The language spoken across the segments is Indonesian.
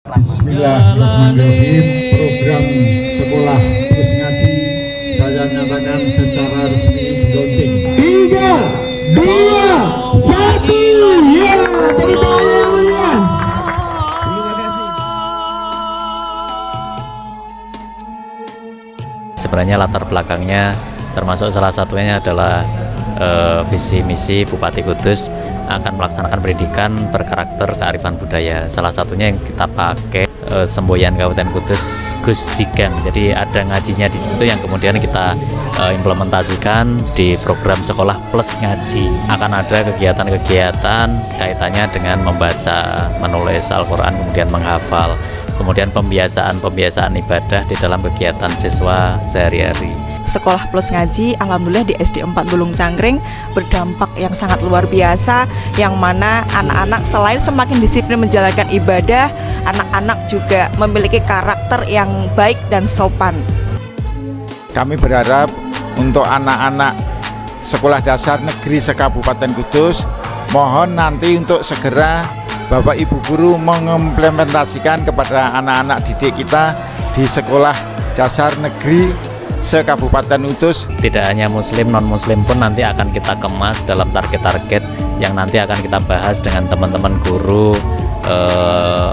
Bismillahirrahmanirrahim. Program sekolah terus ngaji saya nyatakan secara resmi launching. 3, 2, 1, ya, terima kasih. Sebenarnya latar belakangnya termasuk salah satunya adalah visi misi Bupati Kudus akan melaksanakan pendidikan berkarakter kearifan budaya. Salah satunya yang kita pakai semboyan Kabupaten Kudus Gus Jigan. Jadi ada ngajinya di situ yang kemudian kita implementasikan di program sekolah plus ngaji. Akan ada kegiatan-kegiatan kaitannya dengan membaca, menulis Al-Quran, kemudian menghafal, kemudian pembiasaan ibadah di dalam kegiatan siswa sehari-hari. Sekolah plus ngaji alhamdulillah di SD 4 Bulung Cangkring berdampak yang sangat luar biasa, yang mana anak-anak selain semakin disiplin menjalankan ibadah, anak-anak juga memiliki karakter yang baik dan sopan. Kami berharap untuk anak-anak sekolah dasar negeri se-Kabupaten Kudus, mohon nanti untuk segera Bapak Ibu Guru mengimplementasikan kepada anak-anak didik kita di sekolah dasar negeri se-Kabupaten Kudus. Tidak hanya muslim, non muslim pun nanti akan kita kemas dalam target-target yang nanti akan kita bahas dengan teman-teman guru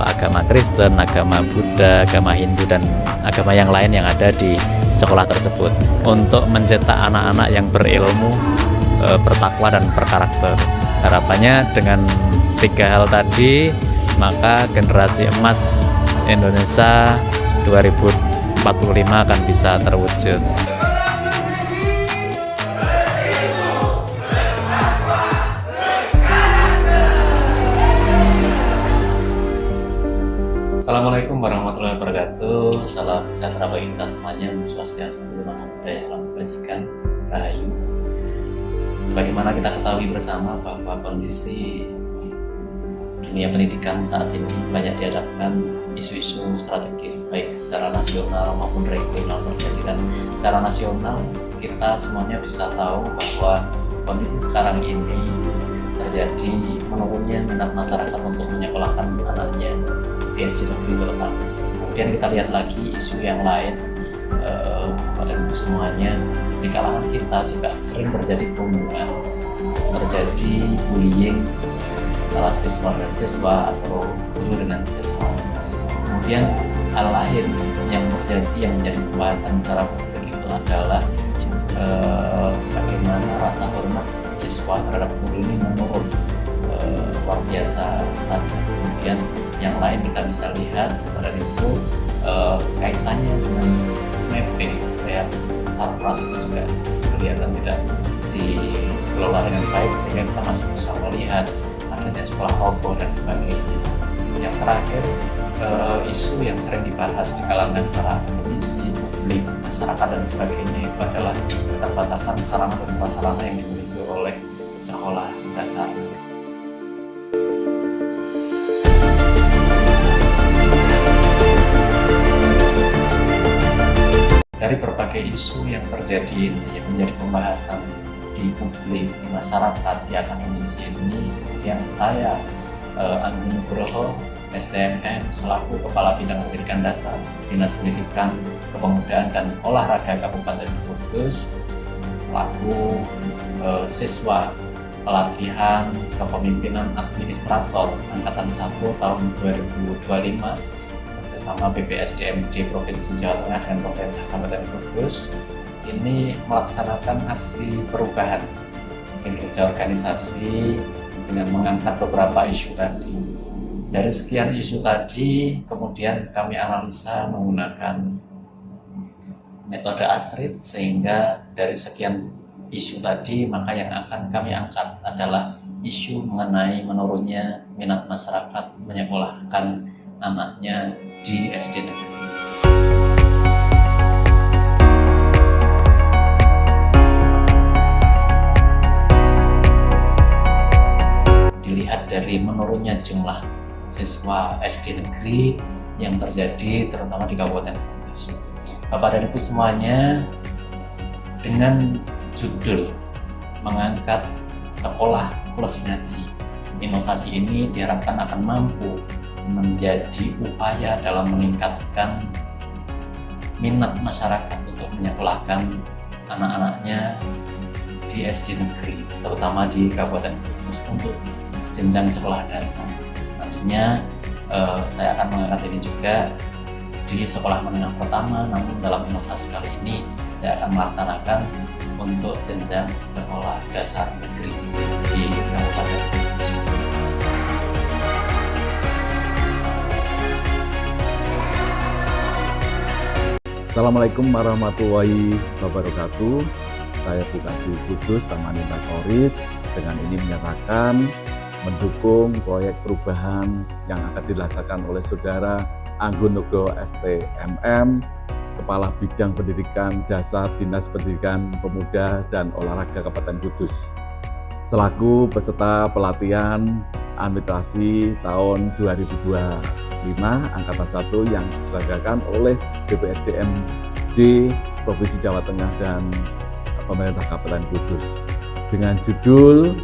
agama Kristen, agama Buddha, agama Hindu, dan agama yang lain yang ada di sekolah tersebut untuk mencetak anak-anak yang berilmu, bertakwa, dan berkarakter. Harapannya dengan 3 hal tadi, maka generasi emas Indonesia 2045 akan bisa terwujud. Assalamualaikum warahmatullahi wabarakatuh. Salam sejahtera bagi kita semuanya. Swastiastu, Namo Buddhaya, Salam Kebajikan, Rahayu. Sebagaimana kita ketahui bersama bahwa kondisi dunia pendidikan saat ini banyak dihadapkan isu-isu strategis baik secara nasional maupun regional terjadi, dan secara nasional kita semuanya bisa tahu bahwa kondisi sekarang ini terjadi menurunnya minat masyarakat untuk menyekolahkan anaknya di SD negeri terutama. Kemudian kita lihat lagi isu yang lain pada ibu semuanya, di kalangan kita juga sering terjadi perundungan, terjadi bullying antara siswa dan siswa atau guru dengan siswa. Kemudian hal lain yang terjadi yang menjadi pembahasan secara publik itu adalah bagaimana rasa hormat siswa terhadap guru ini menurun luar biasa tajam. Kemudian yang lain kita bisa lihat pada itu kaitannya dengan mapping ya, sarpras itu juga kelihatan tidak dikelola dengan baik, sehingga kita masih bisa melihat adanya sekolah roboh dan sebagainya. Yang terakhir, isu yang sering dibahas di kalangan para akademisi, publik, masyarakat dan sebagainya itu adalah keterbatasan sarana dan prasarana yang dimiliki oleh sekolah dasar. Dari berbagai isu yang terjadi yang menjadi pembahasan di publik, di masyarakat, di akademisi ini, yang saya Anggun Nugroho, STMM, selaku Kepala Bidang Pendidikan Dasar, Dinas Pendidikan, Kepemudaan, dan Olahraga Kabupaten Kudus, selaku siswa pelatihan kepemimpinan administrator Angkatan 1 tahun 2025 bersama BPSDMD Provinsi Jawa Tengah dan Pemerintah Kabupaten Kudus, ini melaksanakan aksi perubahan kinerja organisasi dengan mengangkat beberapa isu tadi. Dari sekian isu tadi, kemudian kami analisa menggunakan metode ASTRID, sehingga dari sekian isu tadi, maka yang akan kami angkat adalah isu mengenai menurunnya minat masyarakat menyekolahkan anaknya di SD negeri. Dilihat dari menurunnya jumlah siswa SD negeri yang terjadi terutama di Kabupaten Kudus. Bapak dan Ibu semuanya, dengan judul mengangkat sekolah plus ngaji, inovasi ini diharapkan akan mampu menjadi upaya dalam meningkatkan minat masyarakat untuk menyekolahkan anak-anaknya di SD negeri, terutama di Kabupaten Kudus untuk jenjang sekolah dasar. Nantinya saya akan mengangkat ini juga di sekolah menengah pertama, namun dalam inovasi kali ini saya akan melaksanakan untuk jenjang sekolah dasar negeri di Kabupaten Kudus. Assalamualaikum warahmatullahi wabarakatuh. Saya Bupati Kudus Samanita Koris dengan ini menyatakan mendukung proyek perubahan yang akan dilaksanakan oleh Saudara Anggun Nugroho STMM, Kepala Bidang Pendidikan Dasar Dinas Pendidikan Pemuda dan Olahraga Kabupaten Kudus, selaku peserta pelatihan administrasi tahun 2025 Angkatan 1 yang diselenggarakan oleh BPSDMD Provinsi Jawa Tengah dan Pemerintah Kabupaten Kudus dengan judul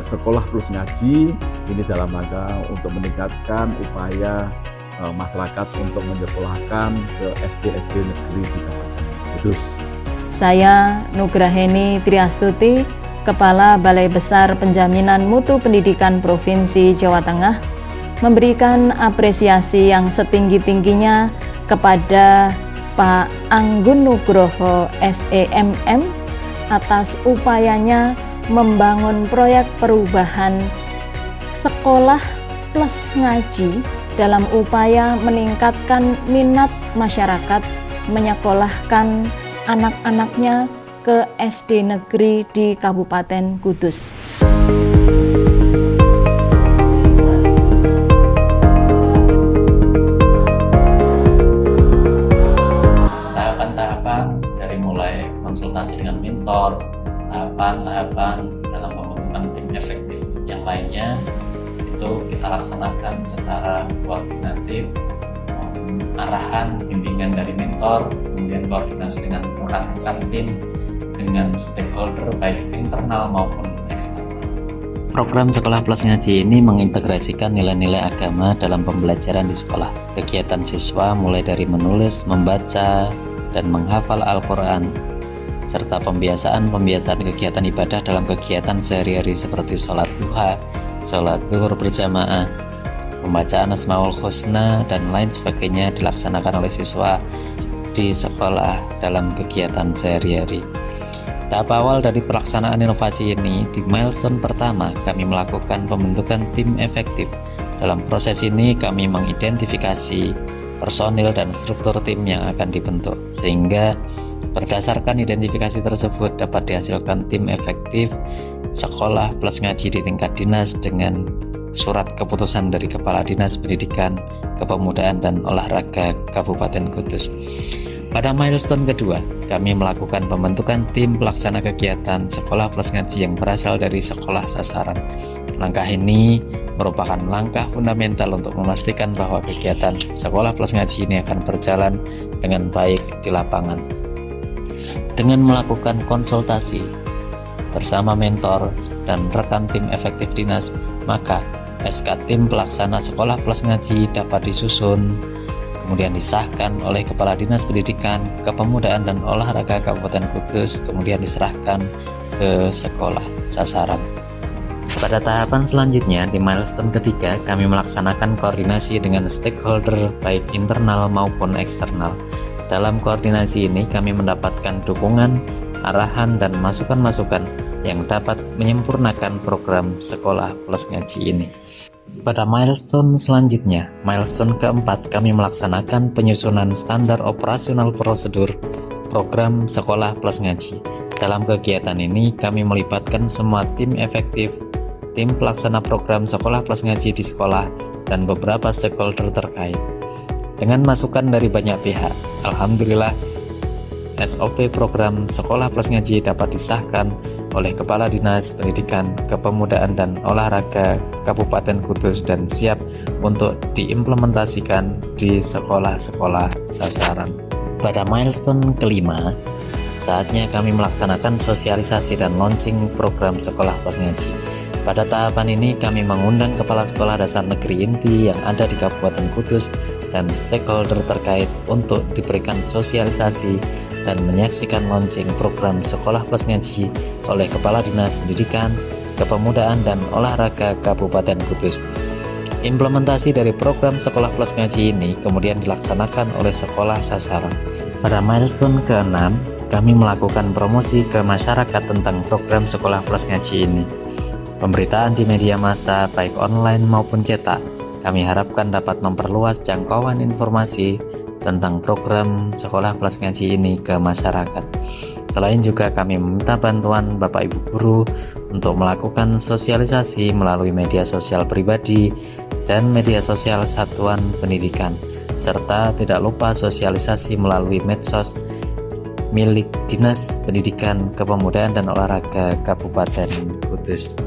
Sekolah Plus Ngaji. Ini dalam rangka untuk meningkatkan upaya masyarakat untuk menyekolahkan ke SD-SD negeri di Kabupaten Kudus. Saya Nugraheni Triastuti, Kepala Balai Besar Penjaminan Mutu Pendidikan Provinsi Jawa Tengah, memberikan apresiasi yang setinggi-tingginya kepada Pak Anggun Nugroho SEMM atas upayanya membangun proyek perubahan Sekolah Plus Ngaji dalam upaya meningkatkan minat masyarakat menyekolahkan anak-anaknya ke SD negeri di Kabupaten Kudus. Tahapan-tahapan dari mulai konsultasi dengan mentor, tahapan-tahapan dalam pembentukan tim efektif yang lainnya itu kita laksanakan secara koordinatif, arahan bimbingan dari mentor, kemudian koordinasi dengan rekan-rekan tim, dengan stakeholder baik internal maupun eksternal. Program Sekolah Plus Ngaji ini mengintegrasikan nilai-nilai agama dalam pembelajaran di sekolah. Kegiatan siswa mulai dari menulis, membaca, dan menghafal Al-Quran, serta pembiasaan kegiatan ibadah dalam kegiatan sehari-hari seperti sholat duha, sholat zuhur berjamaah, pembacaan Asmaul Husna, dan lain sebagainya dilaksanakan oleh siswa di sekolah dalam kegiatan sehari-hari. Tahap awal dari pelaksanaan inovasi ini, di milestone pertama kami melakukan pembentukan tim efektif. Dalam proses ini kami mengidentifikasi personil dan struktur tim yang akan dibentuk, sehingga berdasarkan identifikasi tersebut dapat dihasilkan tim efektif Sekolah Plus Ngaji di tingkat dinas dengan surat keputusan dari Kepala Dinas Pendidikan, Kepemudaan dan Olahraga Kabupaten Kudus. Pada milestone kedua, kami melakukan pembentukan tim pelaksana kegiatan Sekolah Plus Ngaji yang berasal dari sekolah sasaran. Langkah ini merupakan langkah fundamental untuk memastikan bahwa kegiatan Sekolah Plus Ngaji ini akan berjalan dengan baik di lapangan. Dengan melakukan konsultasi bersama mentor dan rekan tim efektif dinas, maka SK tim pelaksana Sekolah Plus Ngaji dapat disusun, kemudian disahkan oleh Kepala Dinas Pendidikan, Kepemudaan dan Olahraga Kabupaten Kudus, kemudian diserahkan ke sekolah sasaran. Pada tahapan selanjutnya, di milestone ketiga, kami melaksanakan koordinasi dengan stakeholder baik internal maupun eksternal. Dalam koordinasi ini, kami mendapatkan dukungan, arahan, dan masukan-masukan yang dapat menyempurnakan program Sekolah Plus Ngaji ini. Pada milestone selanjutnya, milestone keempat, kami melaksanakan penyusunan standar operasional prosedur program Sekolah Plus Ngaji. Dalam kegiatan ini, kami melibatkan semua tim efektif, tim pelaksana program Sekolah Plus Ngaji di sekolah, dan beberapa stakeholder terkait. Dengan masukan dari banyak pihak, alhamdulillah SOP program Sekolah Plus Ngaji dapat disahkan oleh Kepala Dinas Pendidikan, Kepemudaan dan Olahraga Kabupaten Kudus dan siap untuk diimplementasikan di sekolah-sekolah sasaran. Pada milestone kelima, saatnya kami melaksanakan sosialisasi dan launching program Sekolah Plus Ngaji. Pada tahapan ini kami mengundang Kepala Sekolah Dasar Negeri Inti yang ada di Kabupaten Kudus dan stakeholder terkait untuk diberikan sosialisasi dan menyaksikan launching program Sekolah Plus Ngaji oleh Kepala Dinas Pendidikan, Kepemudaan dan Olahraga Kabupaten Kudus. Implementasi dari program Sekolah Plus Ngaji ini kemudian dilaksanakan oleh sekolah sasaran. Pada milestone ke-6, kami melakukan promosi ke masyarakat tentang program Sekolah Plus Ngaji ini. Pemberitaan di media massa baik online maupun cetak, kami harapkan dapat memperluas jangkauan informasi tentang program Sekolah Plus Ngaji ini ke masyarakat. Selain juga kami meminta bantuan Bapak Ibu Guru untuk melakukan sosialisasi melalui media sosial pribadi dan media sosial satuan pendidikan, serta tidak lupa sosialisasi melalui medsos milik Dinas Pendidikan, Kepemudaan dan Olahraga Kabupaten Kudus.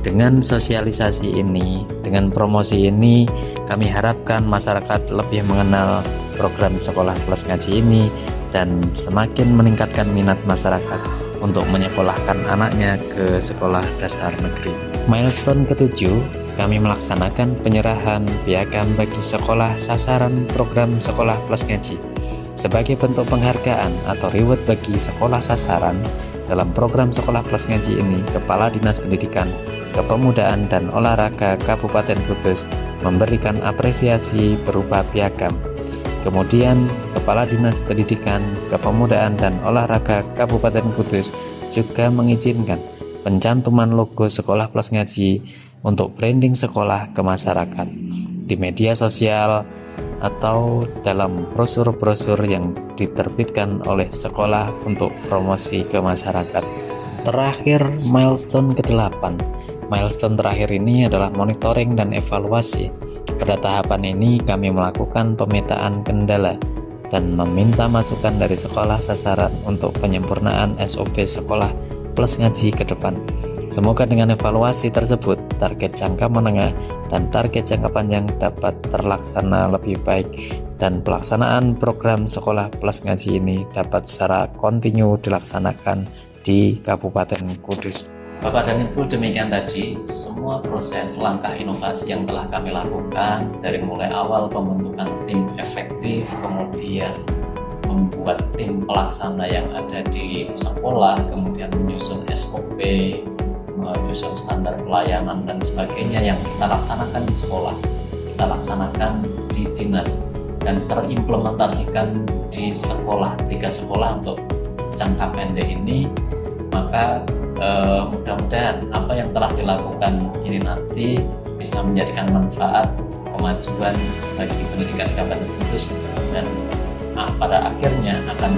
Dengan sosialisasi ini, dengan promosi ini, kami harapkan masyarakat lebih mengenal program Sekolah Plus Ngaji ini dan semakin meningkatkan minat masyarakat untuk menyekolahkan anaknya ke sekolah dasar negeri. Milestone ke-7, kami melaksanakan penyerahan piagam bagi sekolah sasaran program Sekolah Plus Ngaji. Sebagai bentuk penghargaan atau reward bagi sekolah sasaran dalam program Sekolah Plus Ngaji ini, Kepala Dinas Pendidikan, Kepemudaan dan Olahraga Kabupaten Kudus memberikan apresiasi berupa piagam. Kemudian, Kepala Dinas Pendidikan, Kepemudaan dan Olahraga Kabupaten Kudus juga mengizinkan pencantuman logo Sekolah Plus Ngaji untuk branding sekolah ke masyarakat di media sosial atau dalam brosur-brosur yang diterbitkan oleh sekolah untuk promosi ke masyarakat. Terakhir, milestone ke-8. Milestone terakhir ini adalah monitoring dan evaluasi. Pada tahapan ini kami melakukan pemetaan kendala dan meminta masukan dari sekolah sasaran untuk penyempurnaan SOP Sekolah Plus Ngaji ke depan. Semoga dengan evaluasi tersebut, target jangka menengah dan target jangka panjang dapat terlaksana lebih baik dan pelaksanaan program Sekolah Plus Ngaji ini dapat secara kontinu dilaksanakan di Kabupaten Kudus. Bapak dan Ibu, demikian tadi semua proses langkah inovasi yang telah kami lakukan dari mulai awal pembentukan tim efektif, kemudian membuat tim pelaksana yang ada di sekolah, kemudian menyusun SOP, menyusun standar pelayanan dan sebagainya yang kita laksanakan di sekolah, kita laksanakan di dinas dan terimplementasikan di sekolah, 3 sekolah untuk jangka pendek ini. Maka mudah-mudahan apa yang telah dilakukan ini nanti bisa menjadikan manfaat kemajuan bagi pendidikan Kabupaten Kudus dan pada akhirnya akan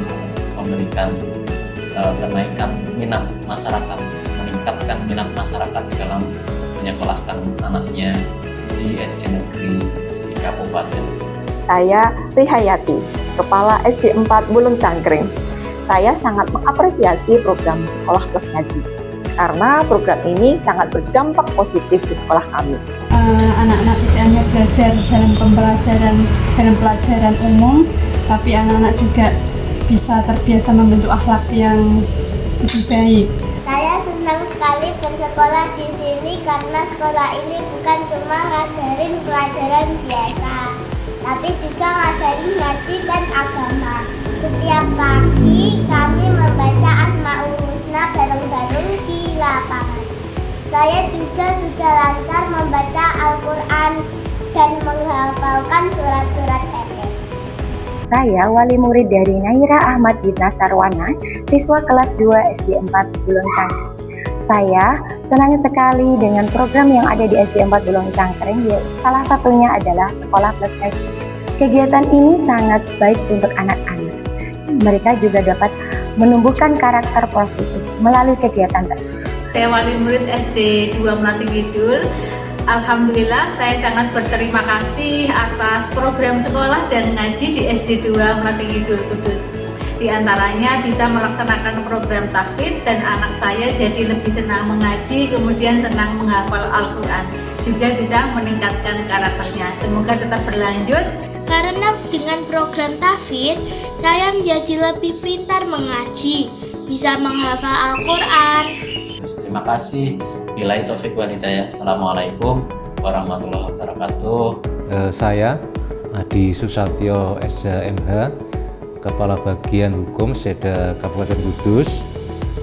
memberikan kenaikan minat masyarakat, meningkatkan minat masyarakat di dalam menyekolahkan anaknya di SD negeri di Kabupaten. Saya Rihayati, Kepala SD 4 Bulung Cangkring. Saya sangat mengapresiasi program Sekolah Plus Ngaji karena program ini sangat berdampak positif di sekolah kami. Anak-anak tidak hanya belajar dalam pelajaran umum, tapi anak-anak juga bisa terbiasa membentuk akhlak yang lebih baik. Saya senang sekali bersekolah di sini karena sekolah ini bukan cuma ngajarin pelajaran biasa, tapi juga ngajarin ngaji dan agama. Setiap pagi kami membaca Asmaul Husna bareng-bareng di lapangan. Saya juga sudah lancar membaca Al-Quran dan menghafalkan surat-surat pendek. Saya wali murid dari Naira Ahmad Gita Sarwana, siswa kelas 2 SD 4 Bulung Cangkring. Saya senang sekali dengan program yang ada di SD 4 Bulung Cangkring, salah satunya adalah Sekolah Plus Ngaji. Kegiatan ini sangat baik untuk anak-anak. Mereka juga dapat menumbuhkan karakter positif melalui kegiatan tersebut. Saya wali murid SD 2 Melati Kidul. Alhamdulillah saya sangat berterima kasih atas program sekolah dan ngaji di SD 2 Melati Kidul Kudus. Di antaranya bisa melaksanakan program tahfidz dan anak saya jadi lebih senang mengaji, kemudian senang menghafal Al-Quran. Juga bisa meningkatkan karakternya. Semoga tetap berlanjut. Karena dengan program tahfidz, saya menjadi lebih pintar mengaji, bisa menghafal Al-Quran. Terima kasih Wabillahi taufiq wal hidayah. Assalamualaikum warahmatullahi wabarakatuh. Saya Adi Susatyo SMH, Kepala Bagian Hukum Seda Kabupaten Kudus.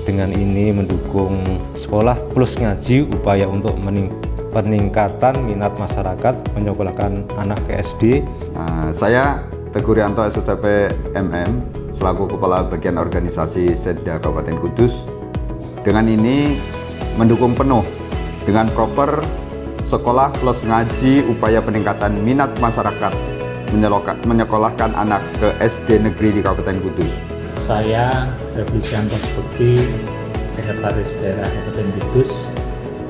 Dengan ini mendukung Sekolah Plus Ngaji upaya untuk peningkatan minat masyarakat menyekolahkan anak ke SD. Saya Teguh Rianto SSTP MM selaku Kepala Bagian Organisasi Seda Kabupaten Kudus. Dengan ini mendukung penuh dengan proper Sekolah Plus Ngaji upaya peningkatan minat masyarakat menyekolahkan anak ke SD negeri di Kabupaten Kudus. Saya Replisianto Bukti, Sekretaris Daerah Kabupaten Kudus,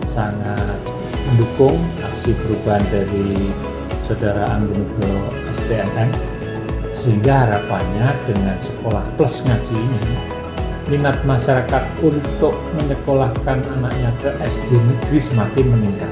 sangat mendukung aksi perubahan dari Saudara Anggonugroho STMM, sehingga harapannya dengan Sekolah Plus Ngaji ini minat masyarakat untuk menyekolahkan anaknya ke SD negeri semakin meningkat.